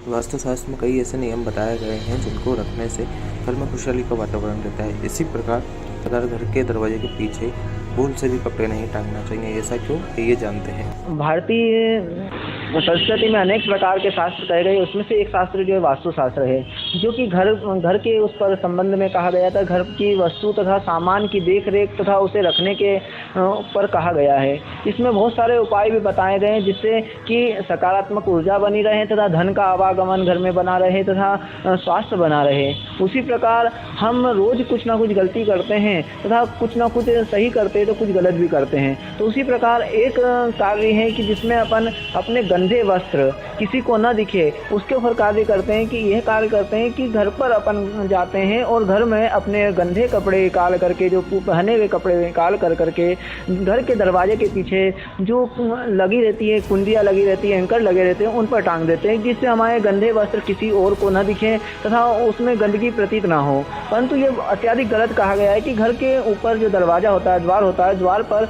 वास्तुशास्त्र में कई ऐसे नियम बताए गए हैं जिनको रखने से घर में खुशहाली का वातावरण रहता है। इसी प्रकार अगर घर के दरवाजे के पीछे भूल से भी कपड़े नहीं टांगना चाहिए। ऐसा क्यों, ये जानते हैं। भारतीय संस्कृति में अनेक प्रकार के शास्त्र कहे गए, उसमें से एक शास्त्र जो है वास्तुशास्त्र है, जो कि घर के उस पर संबंध में कहा गया था। घर की वस्तु तथा सामान की देख रेख तथा उसे रखने के पर कहा गया है। इसमें बहुत सारे उपाय भी बताए गए हैं जिससे कि सकारात्मक ऊर्जा बनी रहे तथा धन का आवागमन घर में बना रहे तथा स्वास्थ्य बना रहे। उसी प्रकार हम रोज कुछ ना कुछ गलती करते हैं तथा कुछ ना कुछ सही करते हैं तो कुछ गलत भी करते हैं। तो उसी प्रकार एक कार्य है कि जिसमें अपन अपने गंदे वस्त्र किसी को न दिखे उसके ऊपर कार्य करते हैं, कि यह कार्य करते हैं कि घर पर अपन जाते हैं और घर में अपने गंदे कपड़े निकाल करके, जो पहने हुए कपड़े निकाल करके घर के दरवाजे के पीछे जो लगी रहती है, कुंडियाँ लगी रहती है, एंकर लगे रहते हैं, उन पर टांग देते हैं, जिससे हमारे गंदे वस्त्र किसी और को न दिखे तथा उसमें गंदगी प्रतीत ना हो। परंतु ये अत्यधिक गलत कहा गया है कि घर के ऊपर जो दरवाजा होता है, द्वार होता है, द्वार पर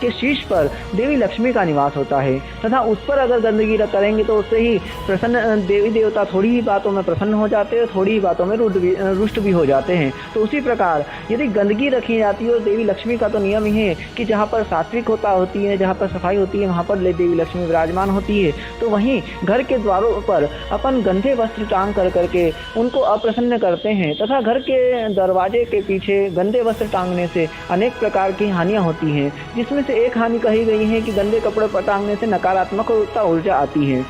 के शीर्ष पर देवी लक्ष्मी का निवास होता है तथा उस पर अगर गंदगी करेंगे तो उससे ही प्रसन्न देवी देवता थोड़ी ही बातों में प्रसन्न हो जाते हैं, थोड़ी ही बातों में रुष्ट भी हो जाते हैं। तो उसी प्रकार यदि गंदगी रखी जाती है, और देवी लक्ष्मी का तो नियम ही है कि जहाँ पर सात्विकता होती है, जहाँ पर सफाई होती है, वहाँ पर देवी लक्ष्मी विराजमान होती है। तो वहीं घर के द्वारों पर अपन गंदे वस्त्र टांग करके उनको अप्रसन्न करते हैं तथा घर के दरवाजे के पीछे गंदे वस्त्र टांगने से अनेक प्रकार की हानियां होती हैं, जिसमें से एक हानि कही गई है कि गंदे कपड़े पर टांगने से नकारात्मक ऊर्जा आती है।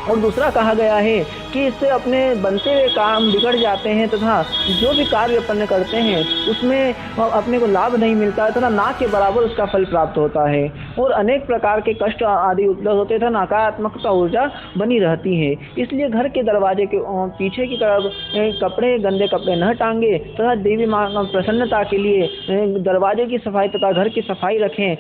और दूसरा कहा गया है कि इससे अपने बनते हुए काम बिगड़ जाते हैं तथा जो भी कार्य अपन करते हैं उसमें अपने को लाभ नहीं मिलता है तथा ना के बराबर उसका फल प्राप्त होता है और अनेक प्रकार के कष्ट आदि उपलब्ध होते हैं, नकारात्मकता ऊर्जा बनी रहती है। इसलिए घर के दरवाजे के पीछे की तरफ गंदे कपड़े न टांगे तथा देवी माँ प्रसन्नता के लिए दरवाजे की सफाई तथा घर की सफाई रखें।